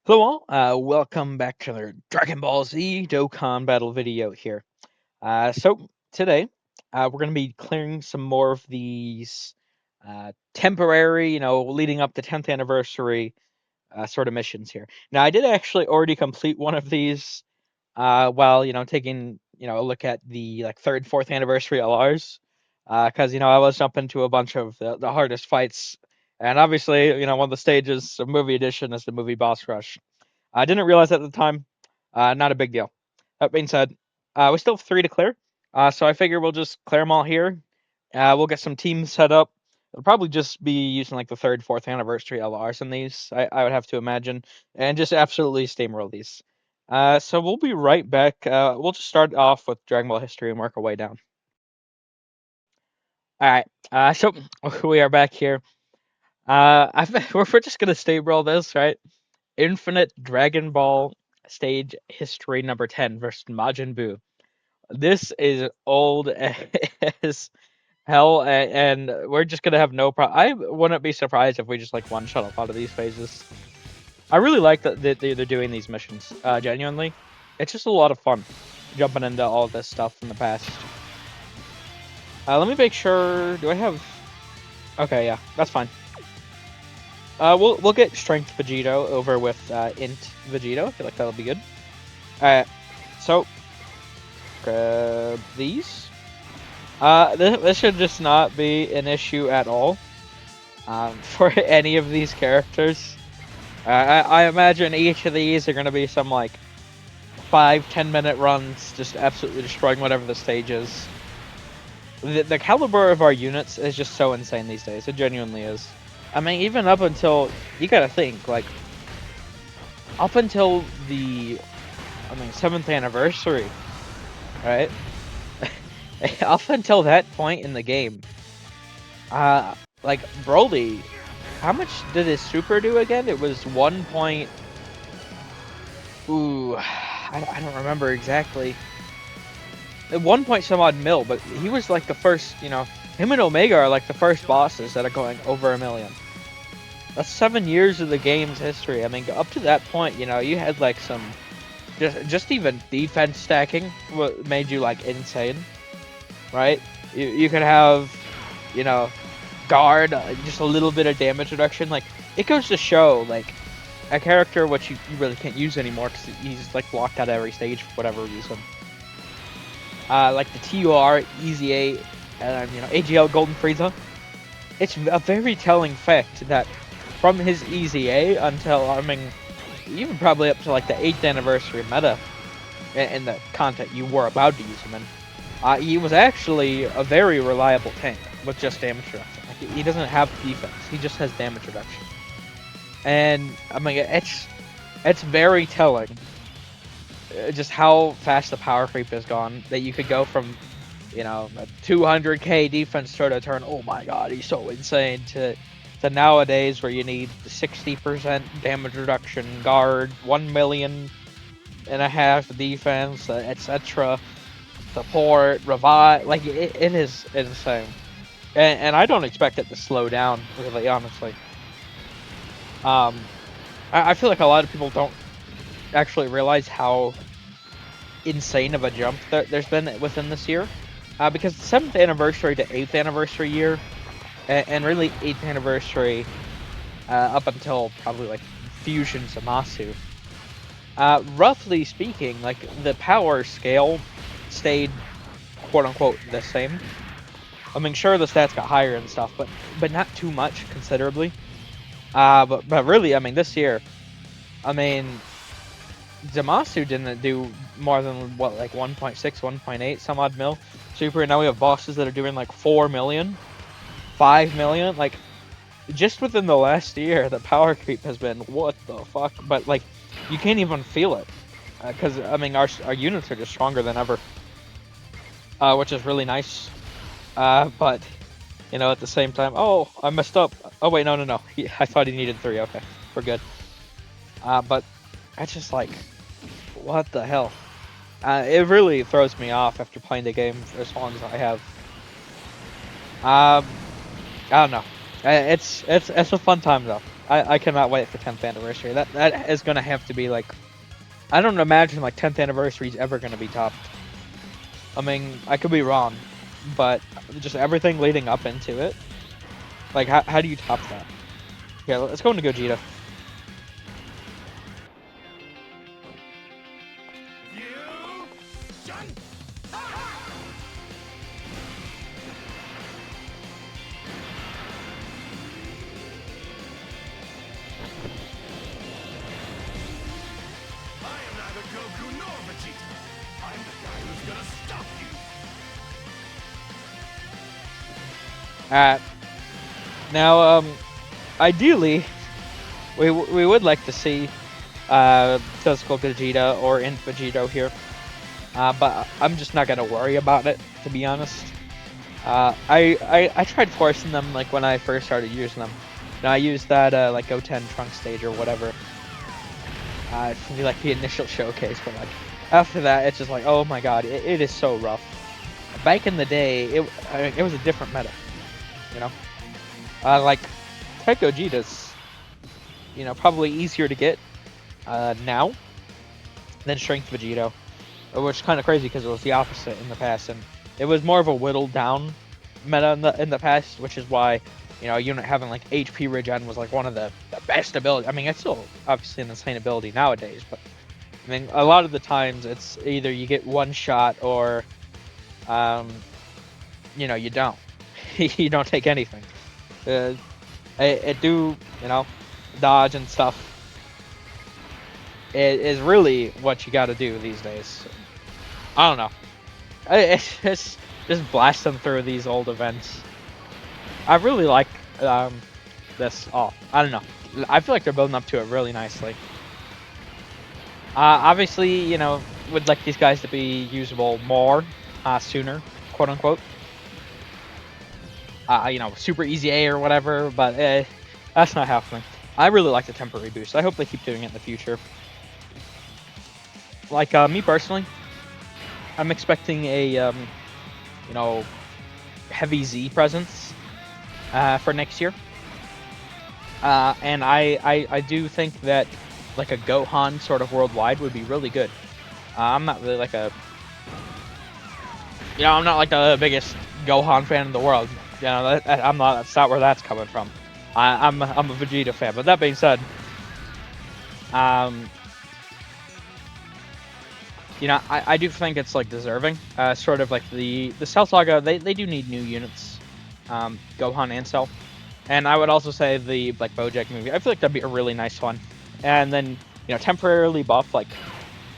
Hello all, welcome back to the Dragon Ball Z Dokkan battle video here. So today, we're going to be clearing some more of these temporary, leading up to 10th anniversary sort of missions here. Now, I did actually already complete one of these while, taking, a look at the like 3rd, 4th anniversary LRs, because, I was jumping to a bunch of the hardest fights. And obviously, one of the stages of movie edition is the movie boss rush. I didn't realize at the time. Not a big deal. That being said, we still have three to clear. So I figure we'll just clear them all here. We'll get some teams set up. It'll probably just be using like the 3rd, 4th anniversary LRs in these, I would have to imagine, and just absolutely steamroll these. So we'll be right back. We'll just start off with Dragon Ball history and work our way down. All right. So we are back here. We're just gonna steamroll this, right? Infinite Dragon Ball Stage History number 10 versus Majin Buu. This is old as hell, and we're just gonna have no problem. I wouldn't be surprised if we just like one shot up out of these phases. I really like that they're doing these missions. Genuinely, it's just a lot of fun jumping into all this stuff in the past. Let me make sure. Do I have? Okay, yeah, that's fine. We'll get Strength Vegito over with Int Vegito. I feel like that'll be good. Alright, so grab these. This should just not be an issue at all for any of these characters. I imagine each of these are going to be some like 5-10 minute runs, just absolutely destroying whatever the stage is. The caliber of our units is just so insane these days. It genuinely is. I mean, even up until you gotta think like up until the 7th anniversary, right? Up until that point in the game, like Broly, how much did his super do again? It was 1 point. Ooh, I don't remember exactly. At 1 point some odd mil, but he was like the first. Him and Omega are like the first bosses that are going over 1 million. That's 7 years of the game's history. I mean, up to that point, you had like some just even defense stacking what made you like insane, right? You could have, you know, guard, just a little bit of damage reduction. Like it goes to show, like a character which you really can't use anymore because he's like blocked out of every stage for whatever reason. Like the TUR, Easy 8, and AGL Golden Frieza. It's a very telling fact that from his Easy A until even probably up to like the 8th anniversary meta and the content you were about to use him in, he was actually a very reliable tank with just damage reduction. Like he doesn't have defense; he just has damage reduction. And it's very telling, just how fast the power creep has gone. That you could go from, a 200k defense sort of turn. Oh my god, he's so insane. To nowadays where you need 60% damage reduction, guard, 1.5 million defense, etc. Support, revive. Like it is insane, and I don't expect it to slow down. Really, honestly. Um, I feel like a lot of people don't actually realize how insane of a jump there's been within this year. Because the 7th anniversary to 8th anniversary year, and really 8th anniversary up until probably like Fusion Zamasu. Roughly speaking, like the power scale stayed quote unquote the same. I mean, sure the stats got higher and stuff, but not too much considerably. But really, I mean, this year, I mean, Zamasu didn't do more than what, like 1.6, 1.8 some odd mil super. And now we have bosses that are doing like 4 million, 5 million. Like just within the last year, the power creep has been what the fuck. But like you can't even feel it because I mean our units are just stronger than ever, which is really nice. But at the same time, oh, I messed up. Oh wait, no. I thought he needed 3. Okay, we're good. But that's just like, what the hell? It really throws me off after playing the game for as long as I have. I don't know. It's a fun time though. I cannot wait for 10th anniversary. That is gonna have to be like, I don't imagine like 10th anniversary is ever gonna be topped. I mean, I could be wrong, but just everything leading up into it, like how do you top that? Yeah, let's go into Gogeta. Now, ideally, we would like to see physical Vegeta or Int Vegito here, but I'm just not gonna worry about it, to be honest. I tried forcing them like when I first started using them. Now I used that like Go10 trunk stage or whatever. For the, like the initial showcase, but like after that, it's just like, oh my god, it is so rough. Back in the day, it was a different meta, you know. Like Tech Gogeta's, you know, probably easier to get now than Strength Vegito, which is kind of crazy because it was the opposite in the past, and it was more of a whittled down meta in the past, which is why, you know, a unit having like HP regen was like one of the best abilities. I mean, it's still obviously an insane ability nowadays, but I mean, a lot of the times it's either you get one shot or, you know, you don't. You don't take anything. It do, you know, dodge and stuff. It is really what you got to do these days. I don't know. It's just blast them through these old events. I really like this. Oh, I don't know. I feel like they're building up to it really nicely. Obviously, you know, would like these guys to be usable more sooner, quote unquote. You know, super easy A or whatever, but that's not happening. I really like the temporary boost. I hope they keep doing it in the future. Like me personally, I'm expecting a you know, heavy Z presence for next year. And I do think that like a Gohan sort of worldwide would be really good. I'm not really like a, you know, I'm not like the biggest Gohan fan in the world. You know, I'm not. That's not where that's coming from. I'm a Vegeta fan. But that being said, you know, I do think it's like deserving. Sort of like the Cell Saga. They do need new units. Gohan and Cell. And I would also say the like Bojack movie. I feel like that'd be a really nice one. And then, you know, temporarily buff like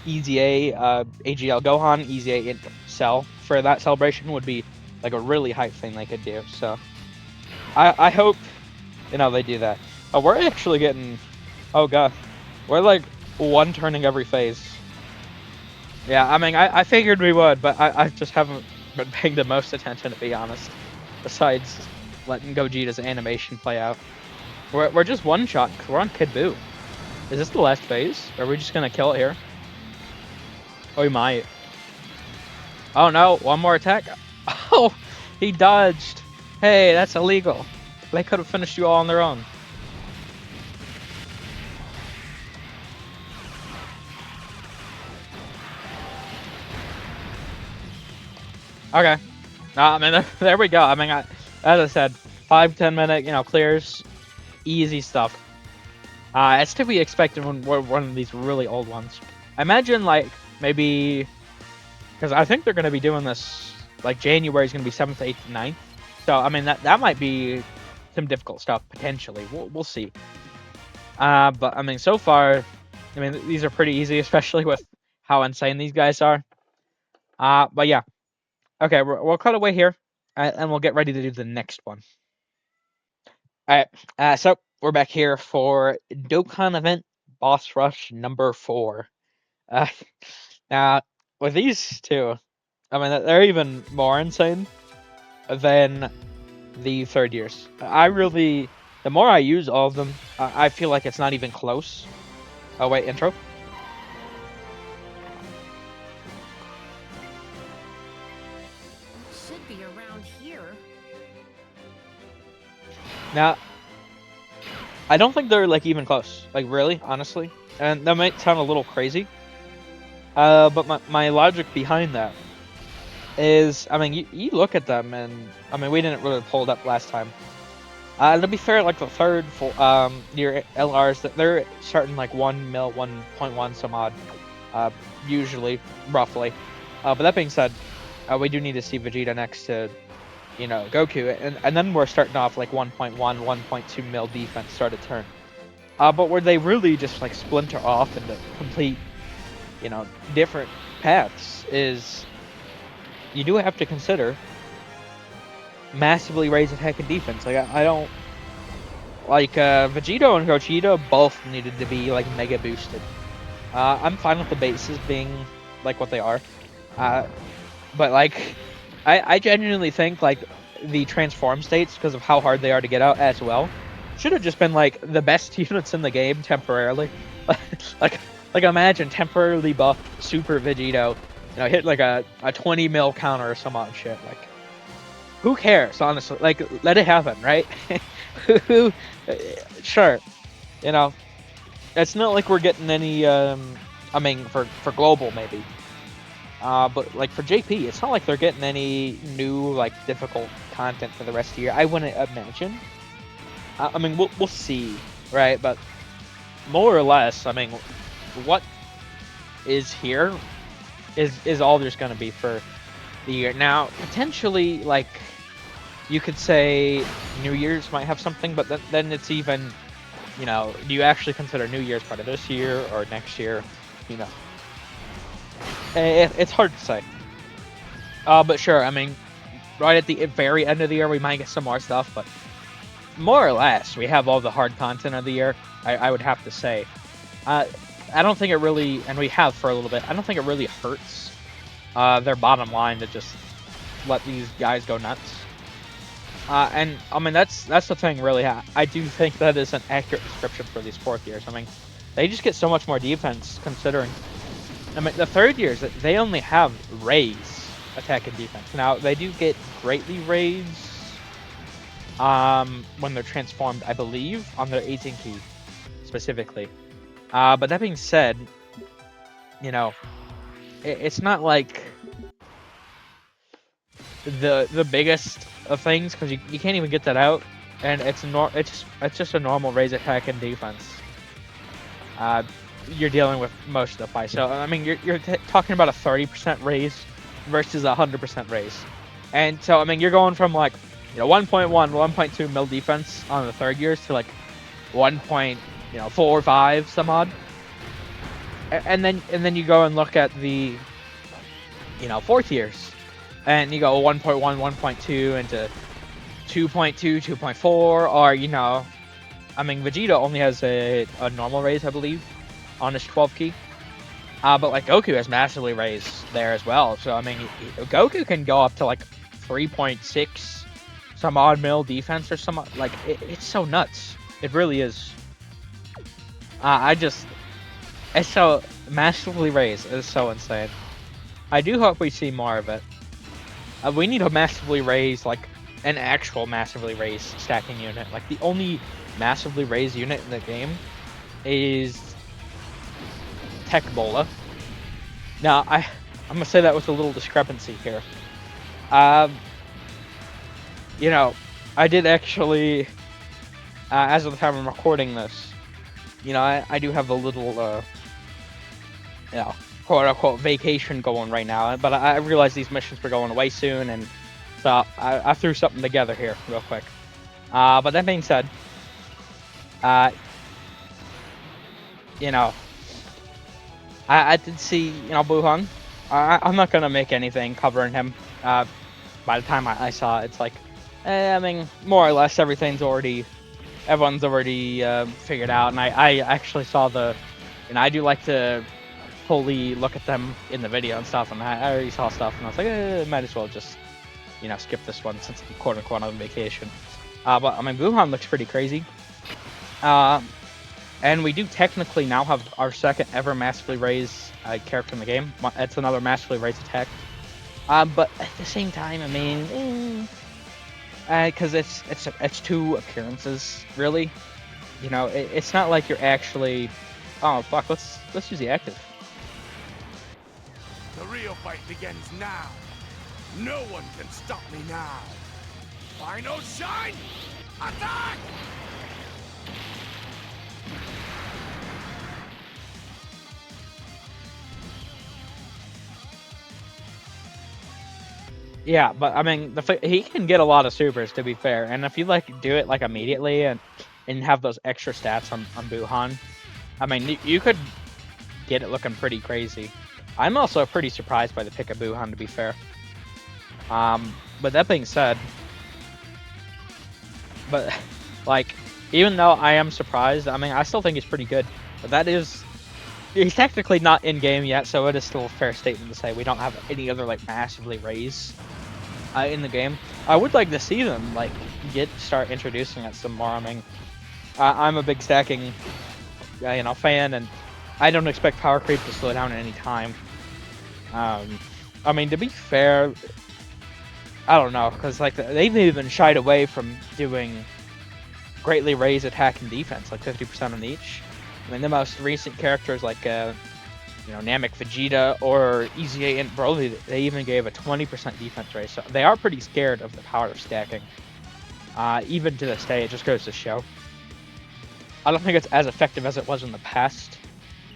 Easy A, AGL Gohan, Easy A Cell for that celebration would be like a really hype thing they could do. So I hope, you know, they do that. Oh, we're actually getting, oh god, we're like one turning every phase. Yeah, I mean, I figured we would, but I just haven't been paying the most attention, to be honest. Besides letting Gogeta's animation play out. We're just one shot. We're on Kid Buu. Is this the last phase? Are we just gonna kill it here? Oh, we might. Oh no, one more attack. Oh, he dodged. Hey, that's illegal. They could have finished you all on their own. Okay. I mean, there we go. I mean, as I said, 5-10 minute, you know, clears, easy stuff. It's to be expected when we're one of these really old ones. I imagine, like, maybe, because I think they're going to be doing this, like, January is going to be 7th, 8th, 9th. So, I mean, that might be some difficult stuff, potentially. We'll see. But, I mean, so far, I mean, these are pretty easy, especially with how insane these guys are. But yeah. Okay, we'll cut away here, and we'll get ready to do the next one. All right, so we're back here for Dokkan event boss rush number 4. Now, with these two, I mean, they're even more insane than the third years. The more I use all of them, I feel like it's not even close. Oh wait, intro. Should be around here. Now, I don't think they're like even close. Like really, honestly, and that might sound a little crazy. But my logic behind that is, I mean, you look at them, and I mean, we didn't really pull it up last time. To be fair, like the third year LRs, that they're starting like 1 mil, 1.1 some odd, uh, usually, roughly. But that being said, we do need to see Vegeta next to, Goku, and then we're starting off like 1.1, 1.2 mil defense start a turn. But where they really just like splinter off into complete, different paths is you do have to consider massively raise attack and defense. Like I don't like Vegito and Gogeta both needed to be like mega boosted. I'm fine with the bases being like what they are, but like I genuinely think like the transform states, because of how hard they are to get out as well, should have just been like the best units in the game temporarily. like like imagine temporarily buffed Super Vegito, hit like a 20 mil counter or some odd shit. Like who cares, honestly? Like let it happen, right? Sure, you know, it's not like we're getting any. I mean, for global maybe. But like for JP, it's not like they're getting any new like difficult content for the rest of the year. I wouldn't imagine. I mean, we'll see, right? But more or less, I mean, what is here is all there's going to be for the year. Now, potentially, like you could say New Year's might have something, but then it's even, do you actually consider New Year's part of this year or next year? It's hard to say. But sure, I mean, right at the very end of the year, we might get some more stuff, but more or less, we have all the hard content of the year, I would have to say. I don't think it really, and we have for a little bit, I don't think it really hurts their bottom line to just let these guys go nuts. And, I mean, that's the thing, really. I do think that is an accurate description for these fourth years. I mean, they just get so much more defense, considering. I mean, the third years, they only have raise attack and defense. Now, they do get greatly raised when they're transformed, I believe, on their 18 key, specifically. But that being said, it's not like the biggest of things, because you can't even get that out, and it's just a normal raise attack and defense. You're dealing with most of the fight. So I mean, you're talking about a 30% raise versus a 100% raise, and so I mean, you're going from like 1.1, 1.2 mil defense on the third years to like 1.45 some odd, and then you go and look at the fourth years, and you go 1.1, 1.2 into 2.2, 2.4, or I mean, Vegeta only has a normal raise, I believe, on his 12 key. But like Goku has massively raised there as well. So I mean, Goku can go up to like 3.6 some odd mil defense or some, like it's so nuts. It really is. It's so massively raised. It's so insane. I do hope we see more of it. We need a massively raised, like an actual massively raised stacking unit. Like the only massively raised unit in the game is Tech Bola. Now, I'm gonna say that was a little discrepancy here. I did actually, as of the time I'm recording this, I do have a little, quote-unquote vacation going right now, but I realized these missions were going away soon, and so I threw something together here real quick. But that being said, I did see, Buhan. I'm not gonna make anything covering him. By the time I saw it, it's like, I mean, more or less everyone's already figured out. And I actually saw I do like to fully look at them in the video and stuff. And I already saw stuff, and I was like, might as well just, skip this one since I'm quote unquote on vacation. But I mean, Buhan looks pretty crazy. And we do technically now have our second ever massively raised character in the game. It's another massively raised attack. But at the same time, I mean, because it's 2 appearances really. you know, it's not like you're actually. Oh fuck! Let's use the active. The real fight begins now. No one can stop me now. Final shine! Attack! Yeah, but I mean, he can get a lot of supers, to be fair. And if you like do it like immediately and have those extra stats on Buhan, I mean, you could get it looking pretty crazy. I'm also pretty surprised by the pick of Buhan, to be fair. But that being said, but like, even though I am surprised, I mean, I still think he's pretty good. But that is, he's technically not in game yet, so it is still a fair statement to say we don't have any other like massively raised in the game. I would like to see them like start introducing it some more. I mean, I'm a big stacking, fan, and I don't expect power creep to slow down at any time. I mean, to be fair, I don't know, because like they've even shied away from doing greatly raised attack and defense, like 50% on each. I mean, the most recent characters like Namek Vegeta or EZA and Broly, they even gave a 20% defense raise, so they are pretty scared of the power of stacking. Even to this day, it just goes to show. I don't think it's as effective as it was in the past,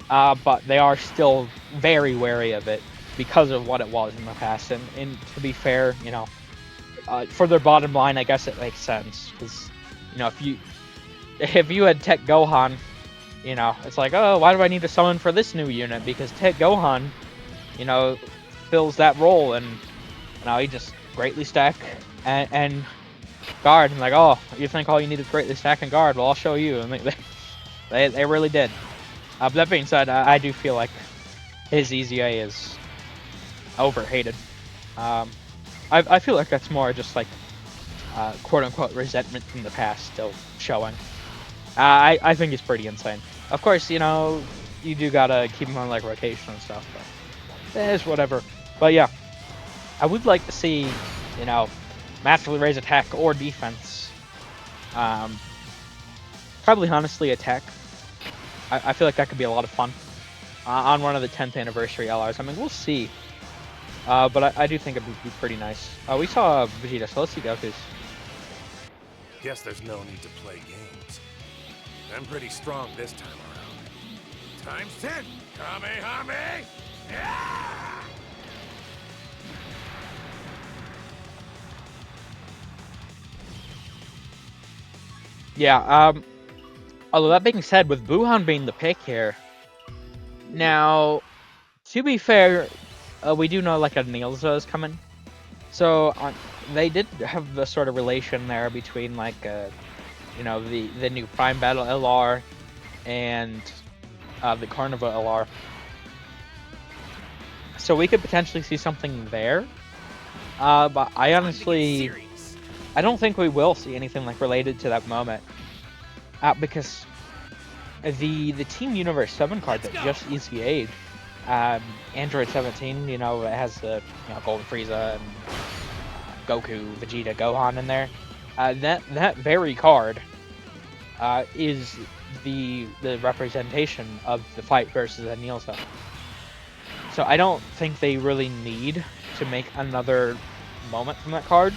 but they are still very wary of it because of what it was in the past. And to be fair, for their bottom line, I guess it makes sense because, if you had Tech Gohan, it's like, oh, why do I need to summon for this new unit? Because Tech Gohan, fills that role, and he just greatly stack and guard. And like, oh, you think all you need is greatly stack and guard? Well, I'll show you. And they really did. But that being said, I do feel like his EZA is overhated. I feel like that's more just like quote-unquote resentment from the past still showing. I think he's pretty insane. Of course, you do gotta keep him on like rotation and stuff, but it's whatever. But yeah, I would like to see, massively raise attack or defense. Probably honestly attack. I feel like that could be a lot of fun on one of the 10th anniversary LRs. I mean, we'll see. But I do think it would be pretty nice. We saw Vegeta, so let's see Goku's. Guess there's no need to play games. I'm pretty strong this time around. Times 10! Kamehame! Yeah! Yeah, although that being said, with Buhan being the pick here, now, to be fair, we do know like a Nielza is coming. So they did have the sort of relation there between like the new Prime Battle LR and the Carnival LR. So we could potentially see something there. But I honestly, I don't think we will see anything like related to that moment. Because the Team Universe 7 card that just ECA'd, Android 17, it has the Golden Frieza and Goku, Vegeta, Gohan in there. That very card is the representation of the fight versus Nielsa. So I don't think they really need to make another moment from that card,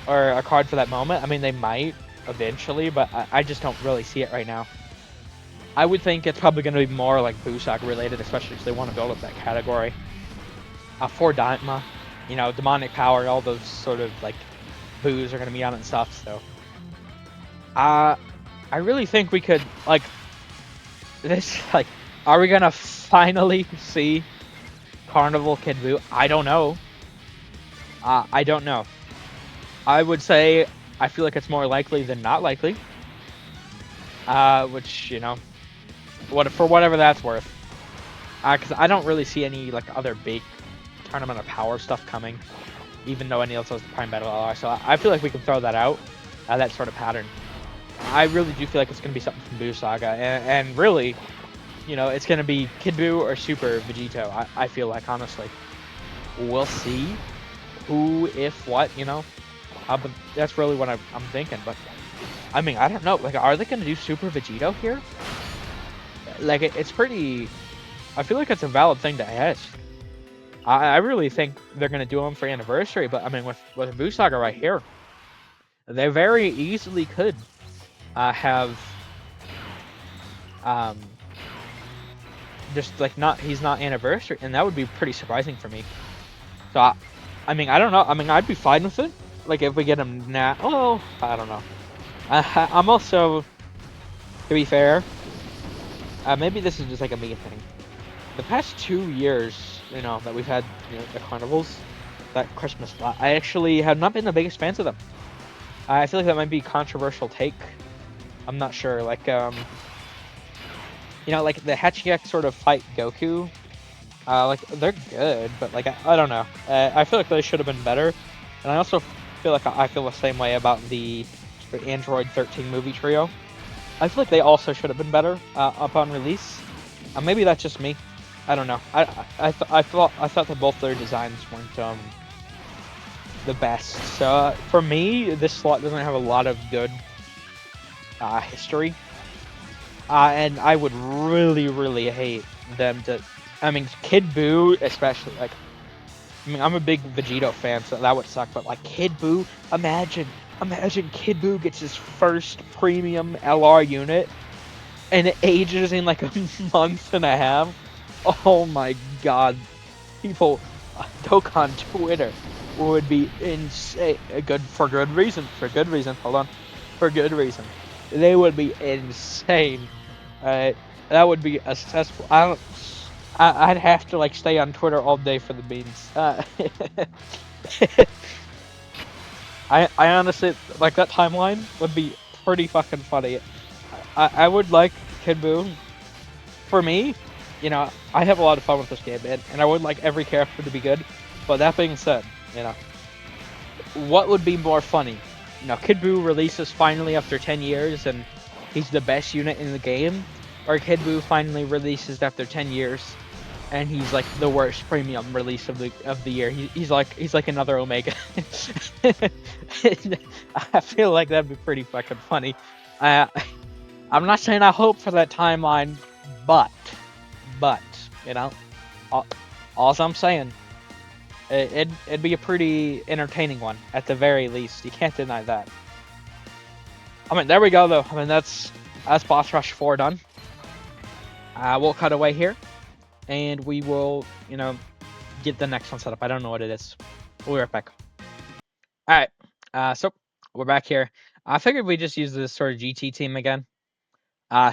or a card for that moment. I mean, they might eventually, but I just don't really see it right now. I would think it's probably going to be more like Busaka related, especially if they want to build up that category. For Daima, demonic power, all those sort of like boos are going to be on it and stuff. So, I really think we could like this. Like, are we gonna finally see Carnival Kid Buu? I don't know. I don't know. I would say I feel like it's more likely than not likely. Which for whatever that's worth. Because I don't really see any like other big tournament of power stuff coming, even though any else has the Prime Battle LR. So I feel like we can throw that out, that sort of pattern. I really do feel like it's going to be something from Buu Saga, and really, it's going to be Kid Buu or Super Vegito. I feel like, honestly. We'll see who, if, what, but that's really what I'm thinking. But I mean, I don't know. Like, are they gonna do Super Vegito here? Like, it's pretty. I feel like it's a valid thing to ask. I really think they're gonna do him for anniversary, but I mean, with Buu Saga right here, they very easily could have um just like not he's not anniversary, and that would be pretty surprising for me. So I mean, I don't know. I mean, I'd be fine with it. Like if we get him now. Oh, I don't know. I'm also, to be fair, maybe this is just like a me thing. The past 2 years, that we've had, the carnivals, that Christmas lot, I actually have not been the biggest fans of them. I feel like that might be a controversial take. I'm not sure. Like, like the Hachiek sort of fight Goku. Like they're good, but like I don't know. I feel like they should have been better, and I also feel like I feel the same way about the Android 13 movie trio. I feel like they also should have been better upon release. Maybe that's just me. I don't know. I thought that both their designs weren't the best. So for me, this slot doesn't have a lot of good history, and I would really, really hate them to. I mean, Kid Buu, especially, like, I mean, I'm a big Vegito fan, so that would suck, but, like, Kid Buu, imagine Kid Buu gets his first premium LR unit, and it ages in, like, a month and a half. Oh my god. People, Dokkan Twitter would be insane. For good reason, hold on. For good reason. They would be insane. That would be a successful. I'd have to like stay on Twitter all day for the beans. I honestly like that timeline would be pretty fucking funny. I would like Kid Buu. For me, I have a lot of fun with this game, and I would like every character to be good. But that being said, what would be more funny? Kid Buu releases finally after 10 years, and he's the best unit in the game, or Kid Buu finally releases after 10 years, and he's like the worst premium release of the year. He's like another Omega. I feel like that'd be pretty fucking funny. I'm not saying I hope for that timeline, but all I'm saying, it'd be a pretty entertaining one at the very least. You can't deny that. I mean, there we go though. I mean, that's Boss Rush 4 done. We'll cut away here, and we will, get the next one set up. I don't know what it is. We'll be right back. All right. So we're back here. I figured we just use this sort of GT team again.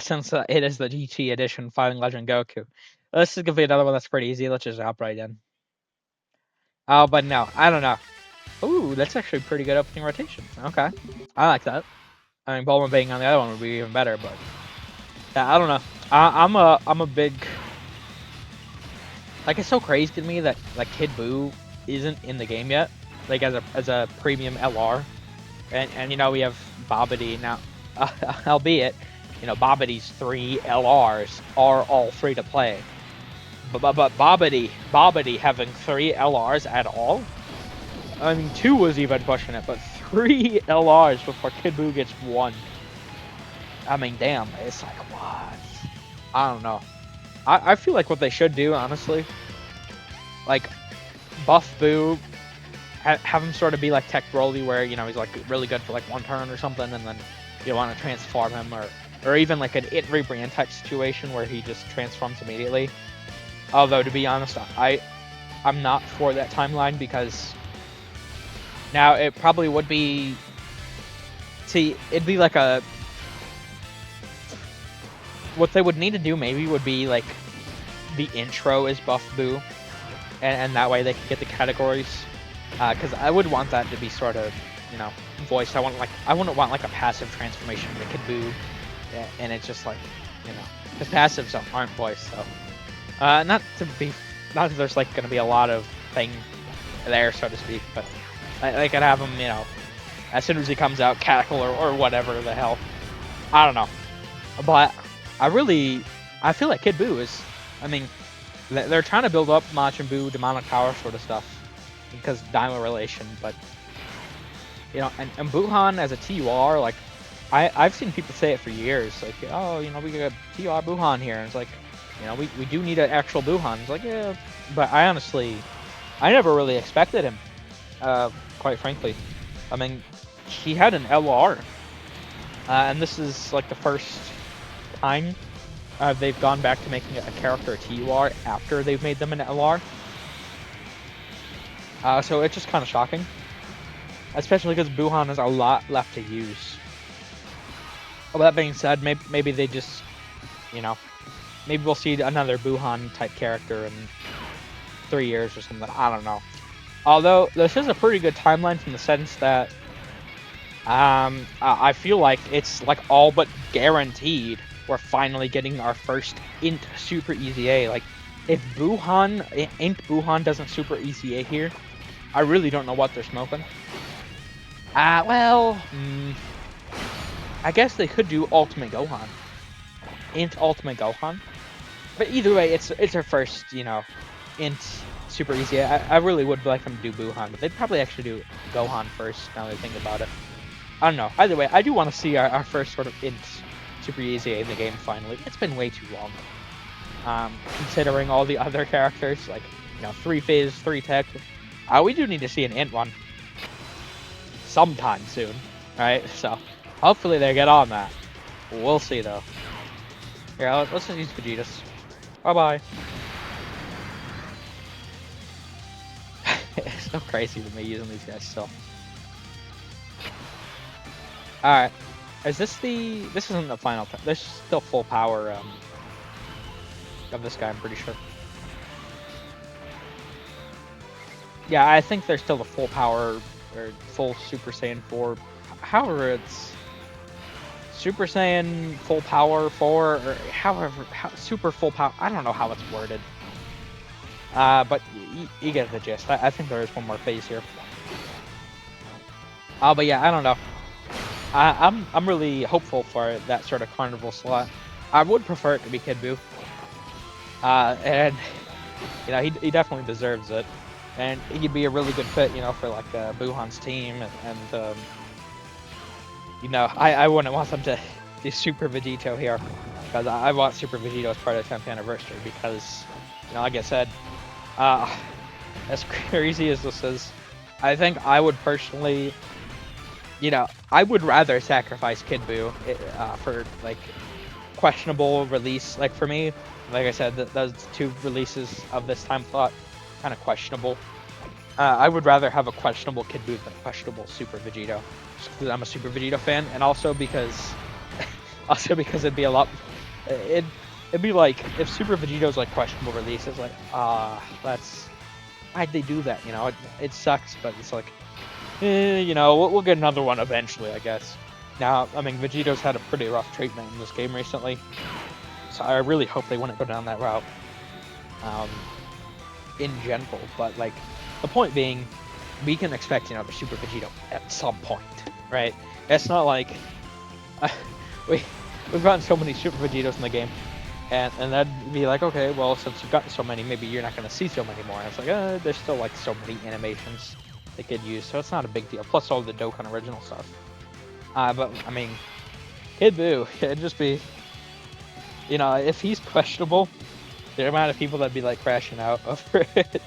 Since it is the GT edition fighting Legend Goku. This is gonna be another one that's pretty easy. Let's just hop right in. Oh, but no, I don't know. Ooh, that's actually pretty good opening rotation. Okay, I like that. I mean, Bulma being on the other one would be even better, but yeah, I don't know. I'm a big, like, it's so crazy to me that like Kid Buu isn't in the game yet, like as a premium LR, and we have Babidi now, albeit Babidi's 3 LRs are all free to play. But Babidi having 3 LRs at all? I mean, 2 was even pushing it, but 3 LRs before Kid Buu gets 1. I mean, damn, it's like, what? I don't know. I feel like what they should do, honestly, like, buff Buu, have him sort of be like Tech Broly, where, he's like really good for like 1 turn or something, and then you want to transform him, or even like an It Rebrand type situation where he just transforms immediately. Although, to be honest, I'm not for that timeline, because now it probably would be... See, it'd be like a... What they would need to do maybe would be like the intro is Buff Buu, and that way they can get the categories. Because I would want that to be sort of, voiced. I wouldn't want like a passive transformation to Kid Buu, and it's just like, because passives aren't voiced, so... not that there's like going to be a lot of thing there, so to speak, but I could have him, as soon as he comes out, cackle or whatever the hell. I don't know. But I feel like Kid Buu is, I mean, they're trying to build up Majin Buu, Demonic Power sort of stuff, because Daima relation, but, and Buhan as a TUR, like, I've seen people say it for years, like, oh, you know, we got TR Buhan here, and it's like, you know, we do need an actual Buhan. It's like, yeah, but I never really expected him, quite frankly. I mean, he had an LR, and this is like the first time they've gone back to making a character a TUR after they've made them an LR. So it's just kind of shocking, especially because Buhan has a lot left to use. Well, that being said, maybe they just, you know, maybe we'll see another Buhan type character in 3 years or something. I don't know. Although this is a pretty good timeline from the sense that I feel like it's like all but guaranteed we're finally getting our first Int Super EZA. Like, if Int Buhan doesn't Super EZA here, I really don't know what they're smoking. Well, I guess they could do Ultimate Gohan. Int Ultimate Gohan. But either way, it's their first, you know, Int Super EZA. I really would like them to do Buhan, but they'd probably actually do Gohan first, now that I think about it. I don't know. Either way, I do want to see our first sort of Int Super EZA in the game finally. It's been way too long. Considering all the other characters, like, you know, 3 Phase, 3 Tech. We do need to see an Int one sometime soon, right? So hopefully they get on that. We'll see though. Here, let's just use Vegeta's. Bye-bye. It's so crazy to me using these guys still. Alright. Is this the... This isn't the final... There's still full power of this guy, I'm pretty sure. Yeah, I think there's still the full power, or full Super Saiyan 4. However, it's... Super Saiyan full power 4, or however... super full power... I don't know how it's worded. But you get the gist. I think there is one more phase here. But yeah, I don't know. I'm really hopeful for that sort of carnival slot. I would prefer it to be Kid Buu. And you know, he definitely deserves it. And he'd be a really good fit, you know, for like Buhan's team. And you know, I wouldn't want them to do Super Vegito here, because I want Super Vegito as part of the 10th anniversary. Because, you know, like I said, as crazy as this is, I think I would personally, you know, I would rather sacrifice Kid Buu for like questionable release. Like, for me, like I said, those 2 releases of this time slot kind of questionable. I would rather have a questionable Kid Buu than a questionable Super Vegito, just because I'm a Super Vegito fan, and also because it'd be a lot. It'd be like if Super Vegito's like questionable release, it's like, that's, why'd they do that? You know, it sucks, but it's like, you know, we'll get another one eventually, I guess. Now, I mean, Vegito's had a pretty rough treatment in this game recently, so I really hope they wouldn't go down that route. In general, but like, the point being, we can expect, you know, the Super Vegito at some point, right? It's not like we've gotten so many Super Vegitos in the game, and that'd be like, okay, well, since you've gotten so many, maybe you're not going to see so many more. And it's like, there's still like so many animations they could use, so it's not a big deal. Plus all the Dokkan original stuff. But I mean, Kid Buu, it'd just be, you know, if he's questionable, the amount of people that'd be like crashing out over it,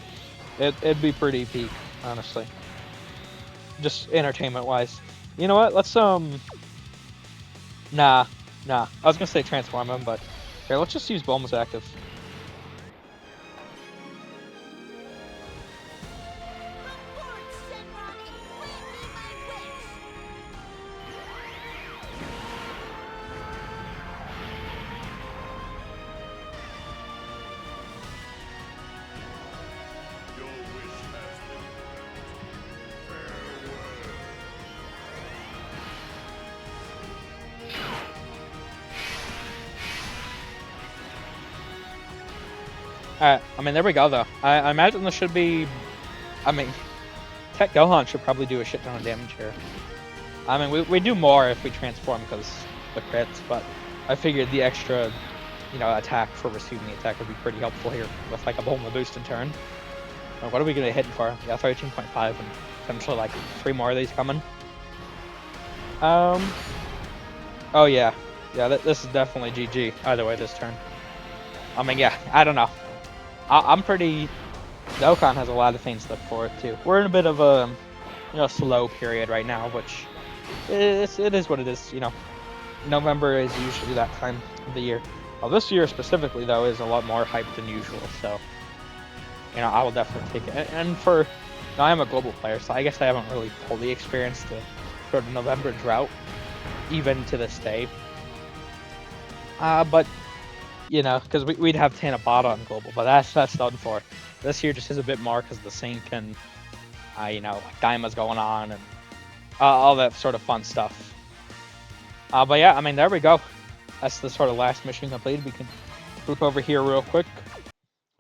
it'd be pretty peak, honestly. Just entertainment wise. You know what? Let's nah. I was gonna say transform him, but here, let's just use Bulma's active. Alright, I mean, there we go, though. I imagine this should be... I mean, Tech Gohan should probably do a shit ton of damage here. I mean, we do more if we transform because the crits, but I figured the extra, you know, attack for receiving the attack would be pretty helpful here with, like, a Bulma boost in turn. What are we going to hit for? Yeah, 13.5 and potentially, like, 3 more of these coming. Oh yeah, yeah. This is definitely GG. Either way, this turn. I mean, yeah. I don't know. I'm pretty. Dokkan has a lot of things to look forward to. We're in a bit of a slow period right now, which it is what it is. November is usually that time of the year. Well, this year specifically though is a lot more hyped than usual. So I will definitely take it. And for now, I'm a global player, so I guess I haven't really fully experienced the sort of November drought even to this day. But because we'd have Tanabata on global, but that's done for. This year just is a bit more because the sync and like Daima's going on and all that sort of fun stuff. But yeah, I mean there we go. That's the sort of last mission completed. We can group over here real quick.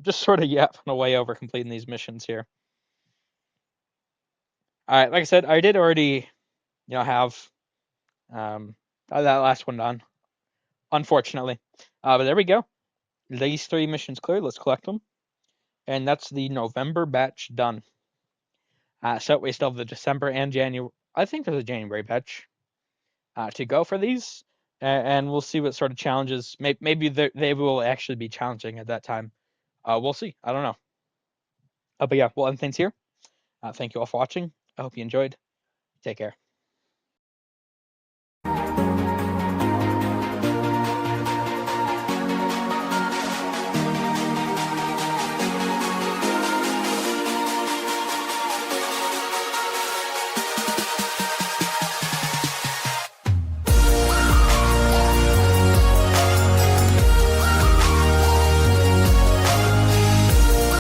Just sort of yapping away over completing these missions here. All right, like I said, I did already have that last one done, unfortunately. But there we go. These 3 missions cleared. Let's collect them, and that's the November batch done. So we still have the December and January. I think there's a January batch to go for these, and we'll see what sort of challenges. Maybe they will actually be challenging at that time. We'll see. I don't know. But yeah, we'll end things here. Thank you all for watching. I hope you enjoyed. Take care.